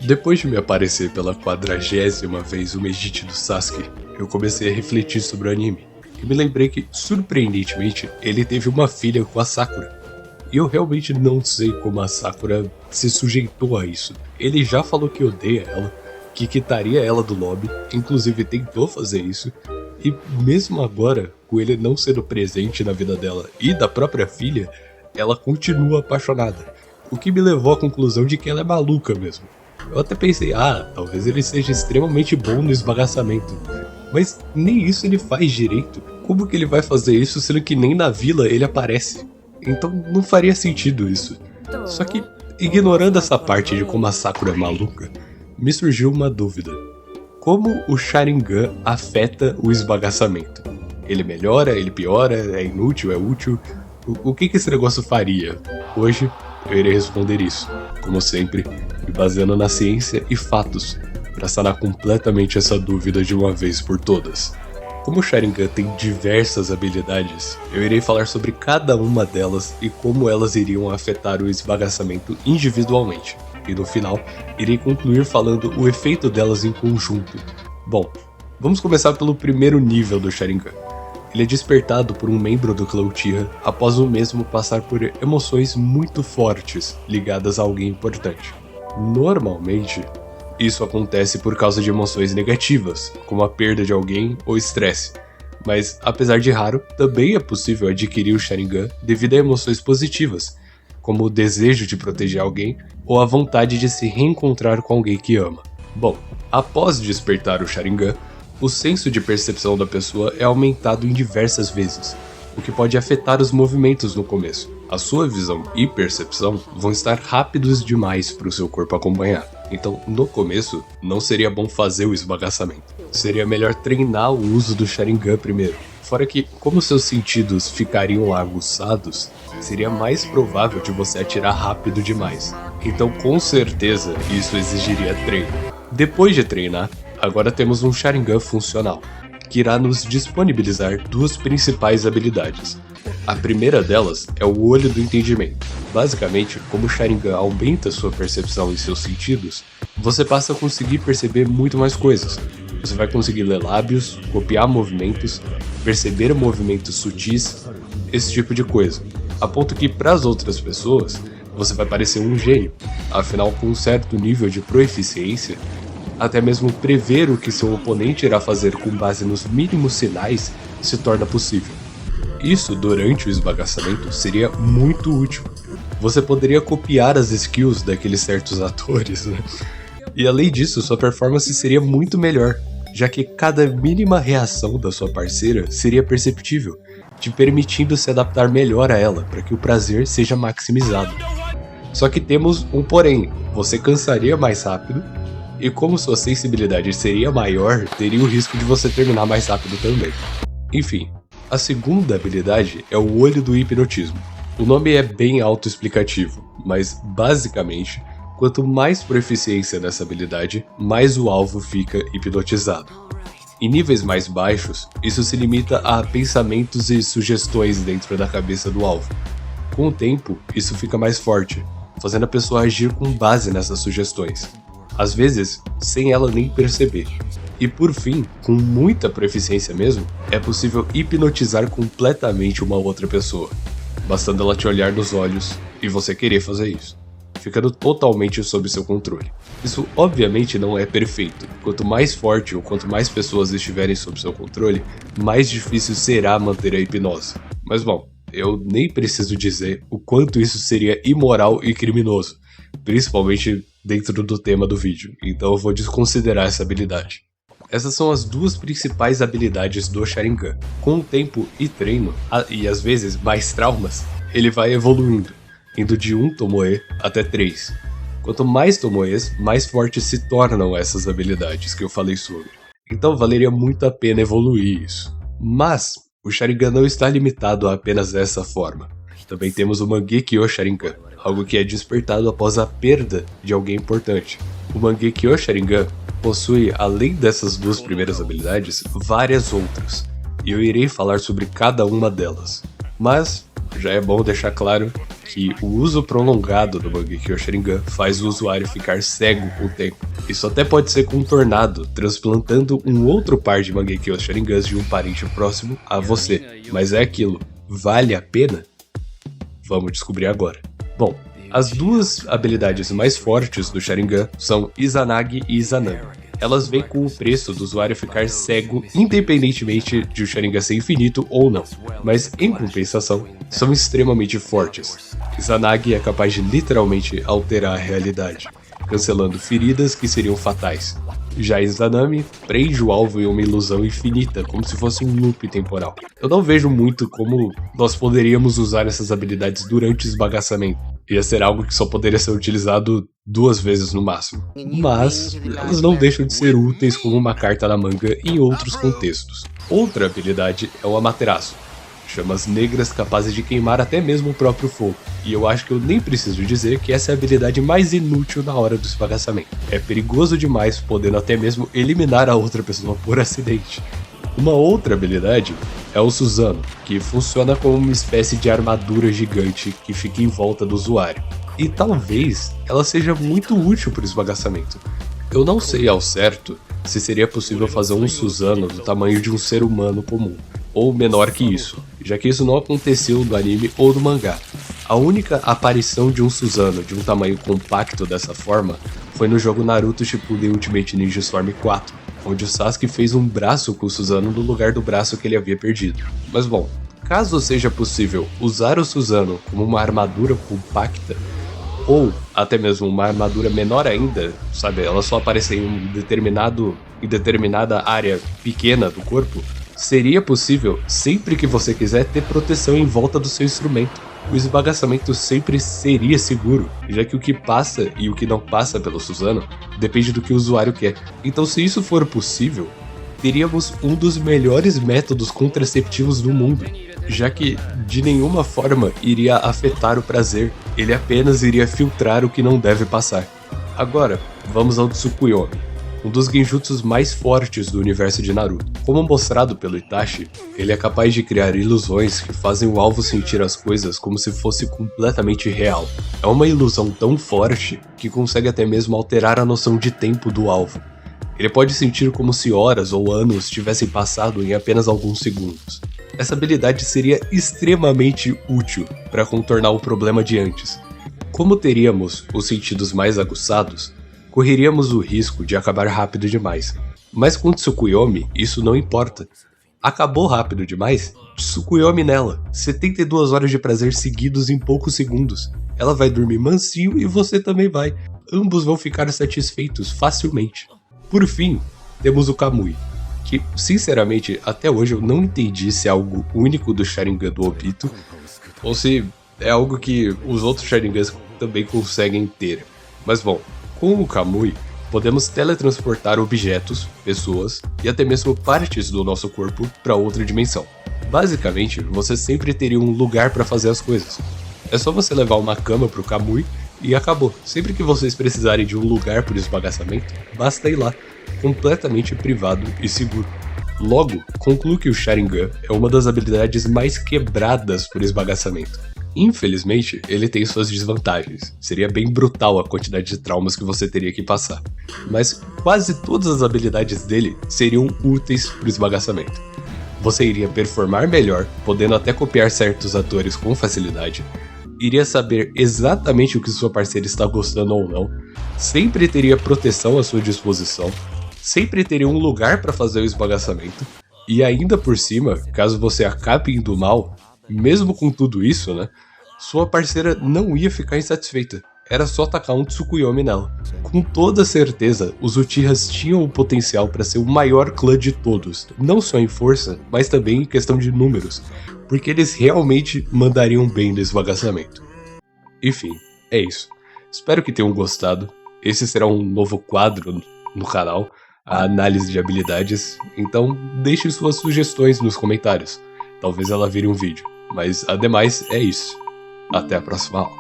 Depois de me aparecer pela 40ª vez o Meiji do Sasuke, eu comecei a refletir sobre o anime. E me lembrei que, surpreendentemente, ele teve uma filha com a Sakura. E eu realmente não sei como a Sakura se sujeitou a isso. Ele já falou que odeia ela, que quitaria ela do lobby, inclusive tentou fazer isso. E mesmo agora, com ele não sendo presente na vida dela e da própria filha, ela continua apaixonada. O que me levou à conclusão de que ela é maluca mesmo. Eu até pensei, talvez ele seja extremamente bom no esbagaçamento. Mas nem isso ele faz direito. Como que ele vai fazer isso sendo que nem na vila ele aparece? Então não faria sentido isso. Só que, ignorando essa parte de como a Sakura é maluca, me surgiu uma dúvida. Como o Sharingan afeta o esbagaçamento? Ele melhora, ele piora, é inútil, é útil? O que esse negócio faria? Hoje eu irei responder isso, como sempre, me baseando na ciência e fatos, para sanar completamente essa dúvida de uma vez por todas. Como o Sharingan tem diversas habilidades, eu irei falar sobre cada uma delas e como elas iriam afetar o esbagaçamento individualmente. E no final, irei concluir falando o efeito delas em conjunto. Bom, vamos começar pelo primeiro nível do Sharingan. Ele é despertado por um membro do clã Uchiha após o mesmo passar por emoções muito fortes ligadas a alguém importante. Normalmente, isso acontece por causa de emoções negativas, como a perda de alguém ou estresse. Mas, apesar de raro, também é possível adquirir o Sharingan devido a emoções positivas, como o desejo de proteger alguém ou a vontade de se reencontrar com alguém que ama. Bom, após despertar o Sharingan, o senso de percepção da pessoa é aumentado em diversas vezes, o que pode afetar os movimentos no começo. A sua visão e percepção vão estar rápidos demais para o seu corpo acompanhar. Então, no começo, não seria bom fazer o esbagaçamento. Seria melhor treinar o uso do Sharingan primeiro. Fora que, como seus sentidos ficariam aguçados, seria mais provável de você atirar rápido demais. Então, com certeza, isso exigiria treino. Depois de treinar, agora temos um Sharingan funcional, que irá nos disponibilizar duas principais habilidades. A primeira delas é o Olho do Entendimento. Basicamente, como o Sharingan aumenta sua percepção e seus sentidos, você passa a conseguir perceber muito mais coisas. Você vai conseguir ler lábios, copiar movimentos, perceber movimentos sutis, esse tipo de coisa. A ponto que, para as outras pessoas, você vai parecer um gênio. Afinal, com um certo nível de proeficiência, até mesmo prever o que seu oponente irá fazer com base nos mínimos sinais se torna possível. Isso, durante o esbagaçamento, seria muito útil. Você poderia copiar as skills daqueles certos atores, né? E além disso, sua performance seria muito melhor, já que cada mínima reação da sua parceira seria perceptível, te permitindo se adaptar melhor a ela, para que o prazer seja maximizado. Só que temos um porém, você cansaria mais rápido, e como sua sensibilidade seria maior, teria o risco de você terminar mais rápido também. Enfim, a segunda habilidade é o Olho do Hipnotismo. O nome é bem autoexplicativo, mas basicamente, quanto mais proficiência nessa habilidade, mais o alvo fica hipnotizado. Em níveis mais baixos, isso se limita a pensamentos e sugestões dentro da cabeça do alvo. Com o tempo, isso fica mais forte, fazendo a pessoa agir com base nessas sugestões. Às vezes, sem ela nem perceber. E por fim, com muita proficiência mesmo, é possível hipnotizar completamente uma outra pessoa, bastando ela te olhar nos olhos e você querer fazer isso, ficando totalmente sob seu controle. Isso obviamente não é perfeito. Quanto mais forte ou quanto mais pessoas estiverem sob seu controle, mais difícil será manter a hipnose. Mas bom, eu nem preciso dizer o quanto isso seria imoral e criminoso, principalmente dentro do tema do vídeo, então eu vou desconsiderar essa habilidade. Essas são as duas principais habilidades do Sharingan. Com o tempo e treino, e às vezes mais traumas, ele vai evoluindo, indo de 1 Tomoe até 3. Quanto mais Tomoes, mais fortes se tornam essas habilidades que eu falei sobre. Então valeria muito a pena evoluir isso. Mas o Sharingan não está limitado a apenas dessa forma. Também temos o Mangekyo Sharingan, algo que é despertado após a perda de alguém importante. O Mangekyo Sharingan possui, além dessas duas primeiras habilidades, várias outras, e eu irei falar sobre cada uma delas. Mas já é bom deixar claro que o uso prolongado do Mangekyo Sharingan faz o usuário ficar cego com o tempo. Isso até pode ser contornado, transplantando um outro par de Mangekyo Sharingans de um parente próximo a você. Mas é aquilo, vale a pena? Vamos descobrir agora. Bom, as duas habilidades mais fortes do Sharingan são Izanagi e Izanami. Elas vêm com o preço do usuário ficar cego independentemente de o Sharingan ser infinito ou não, mas em compensação, são extremamente fortes. Izanagi é capaz de literalmente alterar a realidade, cancelando feridas que seriam fatais. Já Izanami prende o alvo em uma ilusão infinita, como se fosse um loop temporal. Eu não vejo muito como nós poderíamos usar essas habilidades durante o esbagaçamento. Ia ser algo que só poderia ser utilizado 2 vezes no máximo. Mas elas não deixam de ser úteis como uma carta na manga em outros contextos. Outra habilidade é o Amaterasu. Chamas negras capazes de queimar até mesmo o próprio fogo. E eu acho que eu nem preciso dizer que essa é a habilidade mais inútil na hora do esbagaçamento. É perigoso demais, podendo até mesmo eliminar a outra pessoa por acidente. Uma outra habilidade é o Susanoo, que funciona como uma espécie de armadura gigante que fica em volta do usuário. E talvez ela seja muito útil para o esbagaçamento. Eu não sei ao certo se seria possível fazer um Susanoo do tamanho de um ser humano comum, ou menor que isso, já que isso não aconteceu no anime ou no mangá. A única aparição de um Susanoo de um tamanho compacto dessa forma foi no jogo Naruto Shippuden Ultimate Ninja Storm 4, onde o Sasuke fez um braço com o Susanoo no lugar do braço que ele havia perdido. Mas bom, caso seja possível usar o Susanoo como uma armadura compacta, ou até mesmo uma armadura menor ainda, sabe, ela só aparecer em determinada área pequena do corpo, seria possível sempre que você quiser ter proteção em volta do seu instrumento. O esbagaçamento sempre seria seguro, já que o que passa e o que não passa pelo Susanoo depende do que o usuário quer. Então, se isso for possível, teríamos um dos melhores métodos contraceptivos do mundo, já que de nenhuma forma iria afetar o prazer, ele apenas iria filtrar o que não deve passar. Agora, vamos ao Tsukuyomi, um dos genjutsus mais fortes do universo de Naruto. Como mostrado pelo Itachi, ele é capaz de criar ilusões que fazem o alvo sentir as coisas como se fosse completamente real. É uma ilusão tão forte que consegue até mesmo alterar a noção de tempo do alvo. Ele pode sentir como se horas ou anos tivessem passado em apenas alguns segundos. Essa habilidade seria extremamente útil para contornar o problema de antes. Como teríamos os sentidos mais aguçados, correríamos o risco de acabar rápido demais. Mas com Tsukuyomi, isso não importa. Acabou rápido demais? Tsukuyomi nela. 72 horas de prazer seguidos em poucos segundos. Ela vai dormir mansinho e você também vai. Ambos vão ficar satisfeitos facilmente. Por fim, temos o Kamui, que, sinceramente, até hoje eu não entendi se é algo único do Sharingan do Obito, ou se é algo que os outros Sharingans também conseguem ter. Mas bom, com o Kamui, podemos teletransportar objetos, pessoas e até mesmo partes do nosso corpo para outra dimensão. Basicamente, você sempre teria um lugar para fazer as coisas. É só você levar uma cama pro Kamui e acabou. Sempre que vocês precisarem de um lugar por esbagaçamento, basta ir lá, completamente privado e seguro. Logo, concluo que o Sharingan é uma das habilidades mais quebradas por esbagaçamento. Infelizmente, ele tem suas desvantagens. Seria bem brutal a quantidade de traumas que você teria que passar. Mas quase todas as habilidades dele seriam úteis para o esbagaçamento. Você iria performar melhor, podendo até copiar certos atores com facilidade. Iria saber exatamente o que sua parceira está gostando ou não. Sempre teria proteção à sua disposição. Sempre teria um lugar para fazer o esbagaçamento. E ainda por cima, caso você acabe indo mal, mesmo com tudo isso, né? Sua parceira não ia ficar insatisfeita. Era só tacar um Tsukuyomi nela. Com toda certeza, os Uchihas tinham o potencial para ser o maior clã de todos. Não só em força, mas também em questão de números. Porque eles realmente mandariam bem no esbagaçamento. Enfim, é isso. Espero que tenham gostado. Esse será um novo quadro no canal, a análise de habilidades. Então, deixe suas sugestões nos comentários. Talvez ela vire um vídeo. Mas, ademais, é isso. Até a próxima aula.